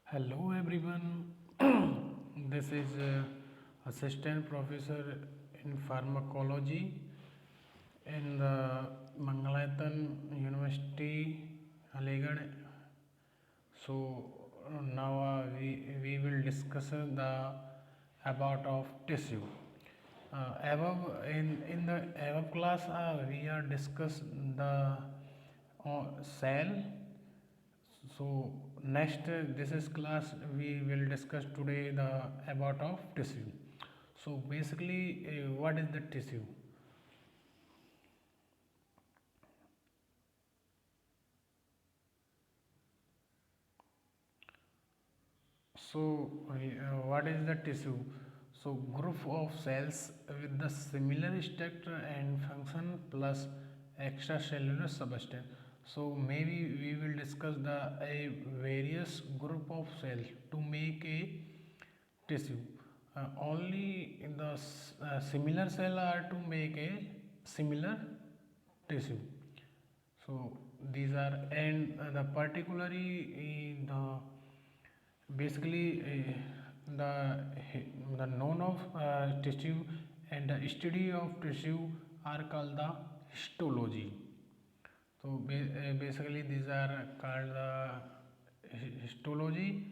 Hello everyone. This is Assistant Professor in Pharmacology in the Mangalayatan University, Aligarh. So now we will discuss the about of tissue. Above in the above class we are discuss the cell. So next this is class we will discuss today the about of tissue. So basically what is the tissue? So what is the tissue? So group of cells with the similar structure and function plus extracellular substance. So maybe we will discuss the a various group of cells to make a tissue. Only in the similar cell are to make a similar tissue. So these are and the particularly in the basically the known of tissue and the study of tissue are called the histology. So basically these are called the histology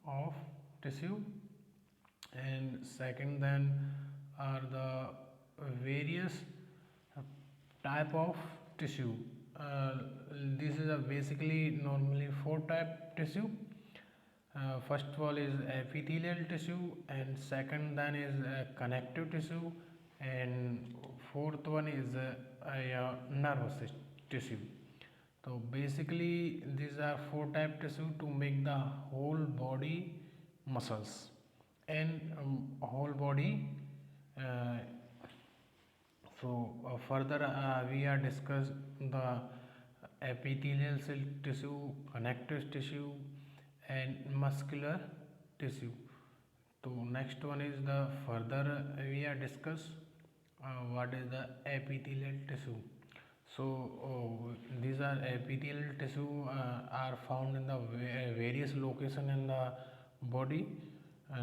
of tissue. And second then are the various type of tissue. uh, this is a basically normally four type tissue. First of all is epithelial tissue, and second then is connective tissue, and fourth one is nervous tissue. So basically these are four type tissue to make the whole body muscles and whole body. uh, Further we are discuss the epithelial cell tissue, connective tissue, and muscular tissue. So next one is the further we are discuss what is the epithelial tissue. So these are epithelial tissue are found in the various location in the body,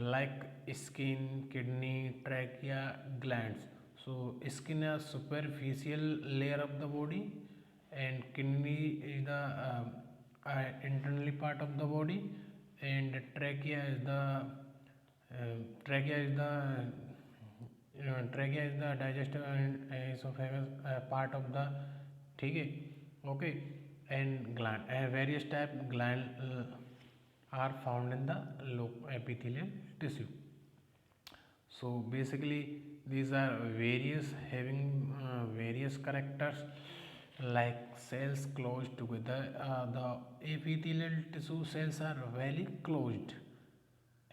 like skin, kidney, trachea, glands. So skin is superficial layer of the body, and kidney is the internally part of the body, and trachea is the digestive and esophagus part of the ठीक है okay. And gland various type gland are found in the epithelial tissue. So basically these are various having various characters, like cells closed together. The epithelial tissue cells are very closed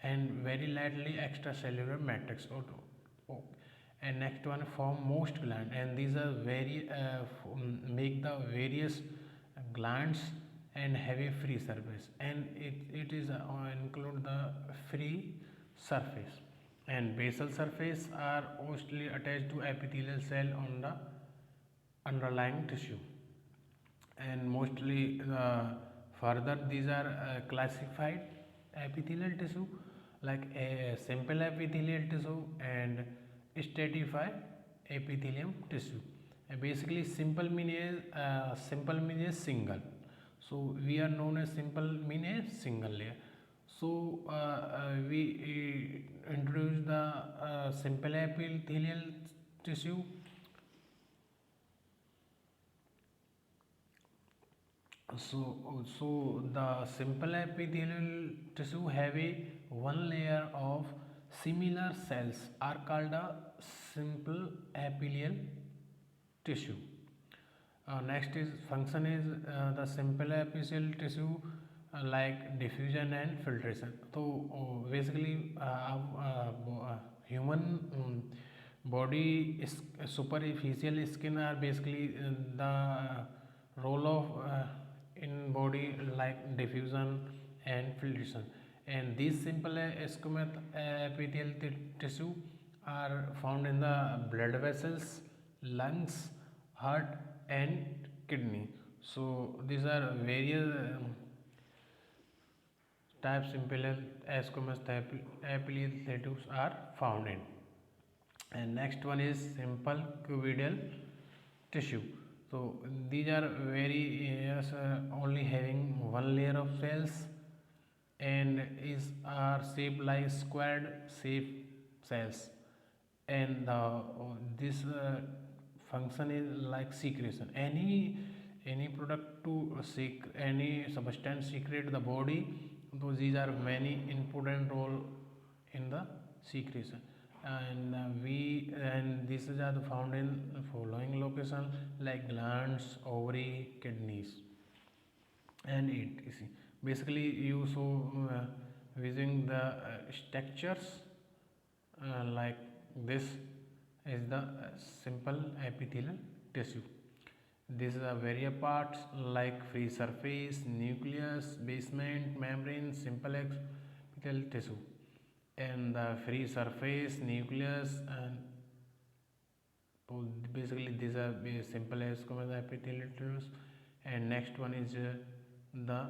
and very lightly extracellular matrix. Oh, and next one form most gland, and these are very make the various glands and have a free surface, and it is include the free surface. And basal surface are mostly attached to epithelial cell on the underlying tissue. And mostly further these are classified epithelial tissue, like a simple epithelial tissue and stratified epithelium tissue. And basically simple mean is single, so we are known as simple mean a single layer. So we introduce the simple epithelial tissue. So the simple epithelial tissue have a one layer of similar cells are called a simple epithelial tissue. Next is function is the simple epithelial tissue like diffusion and filtration. So basically human body is superficial skin are basically the role of in body like diffusion and filtration. And these simple squamous epithelial tissue are found in the blood vessels, lungs, heart, and kidney. So these are various type simple as squamous epitheliomas are found in. And next one is simple cuboidal tissue. So these are very only having one layer of cells and is are shaped like squared shape cells, and this function is like secretion. Any product to any substance secrete the body, so these are many important role in the secretion. And these are the found in following location like glands, ovary, kidneys, and etc. Basically you so using the structures like this is the simple epithelial tissue. These are various parts like free surface, nucleus, basement membrane, simple epithelial tissue, and the free surface, nucleus, and so basically these are simple as epithelial tissues. And next one is the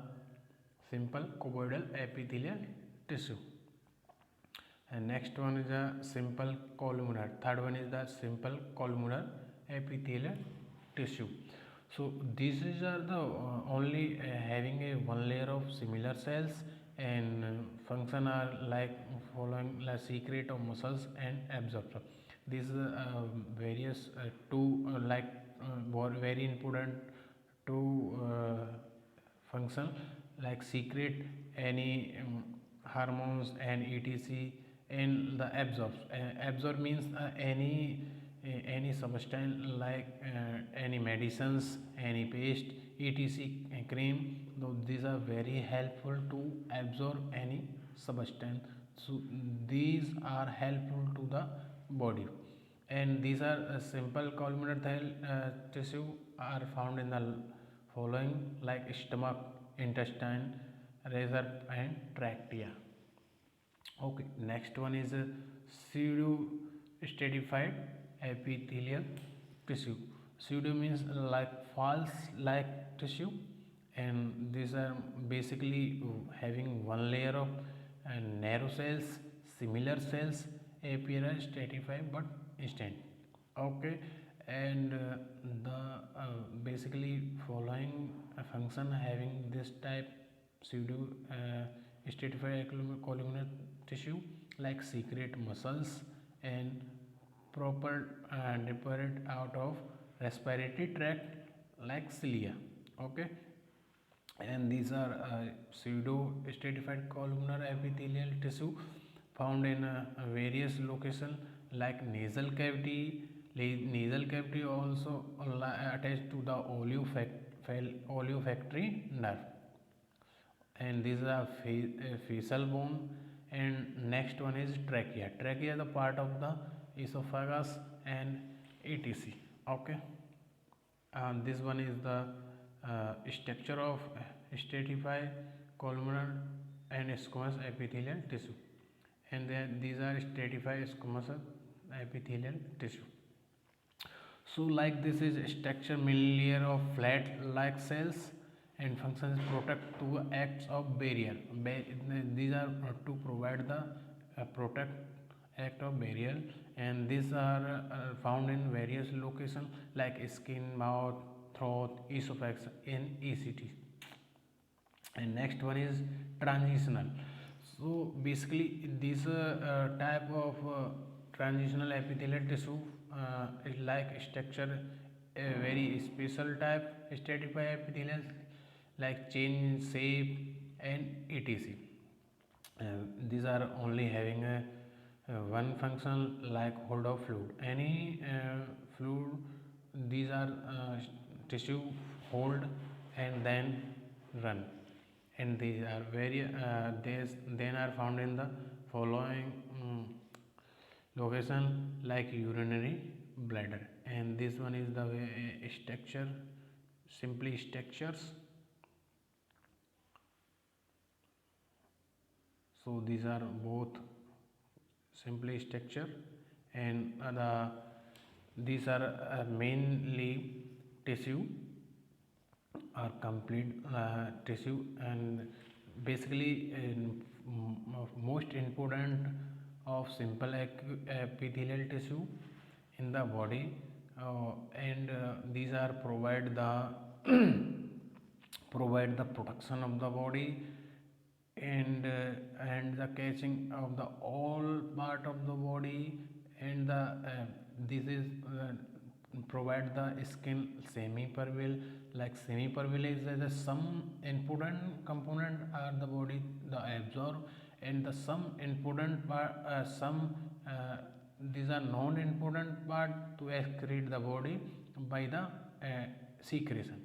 simple cuboidal epithelial tissue. And next one is a simple columnar. Third one is the simple columnar epithelial tissue. So these are the only having a one layer of similar cells, and function are like following like secrete of muscles and absorption. These various two very important two function like secrete any hormones and etc, and the absorb means any substance like any medicines, any paste, etc, cream. Though these are very helpful to absorb any substance, so these are helpful to the body. And these are simple columnar tissue are found in the following like stomach, intestine, razor, and trachea. Okay, next one is pseudo stratified epithelial tissue. Pseudo means like false like tissue, and these are basically having one layer of narrow cells, similar cells appear as stratified but instant. Okay, and the basically following a function having this type pseudo stratified columnar tissue like secrete muscles and proper depurate out of respiratory tract like cilia. Okay, and these are pseudo stratified columnar epithelial tissue found in various locations like nasal cavity. Nasal cavity also attached to the olfactory nerve, and these are facial bone. And next one is trachea. Trachea is the part of the esophagus and etc. Okay, and this one is the structure of stratified columnar and squamous epithelial tissue, and then these are stratified squamous epithelial tissue. So like this is structure mainly layer of flat like cells, and functions protect to acts of barrier. These are to provide the protect act of barrier, and these are found in various locations like skin, mouth, throat, esophagus, and etc. And next one is transitional. So basically this type of transitional epithelial tissue is like structure a very special type stratified epithelial like change shape and etc. These are only having a one function like hold of fluid. Any fluid, these are tissue hold and then run, and these are very these then are found in the following location like urinary bladder. And this one is the structure, simply structures. So these are both simply structure, and these are mainly tissue or complete tissue, and basically most important of simple epithelial tissue in the body, and these are provide the protection of the body, and the catching of the all part of the body, and the this is provide the skin semi-permeable. Like semi-permeable is the some important component are the body the absorb, and the some important part some these are non-important part to excrete the body by the secretion.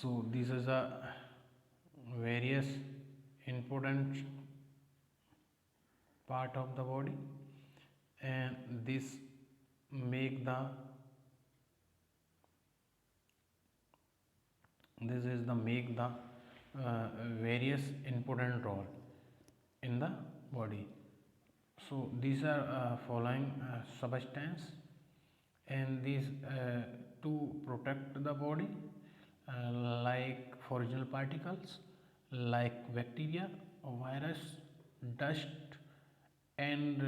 So this is a various important part of the body, and this make the this is the make the various important role in the body. So these are following substance, and these to protect the body, like original particles like bacteria, virus, dust, and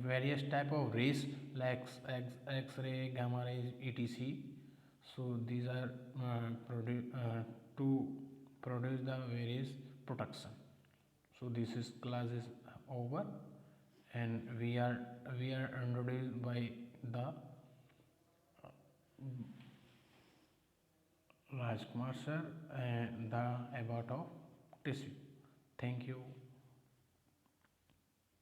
various type of rays like X-ray, gamma rays, etc. So these are to produce the various protection. So this is class is over, and we are introduced by the Rajkumar sir and the about of tissue. Thank you.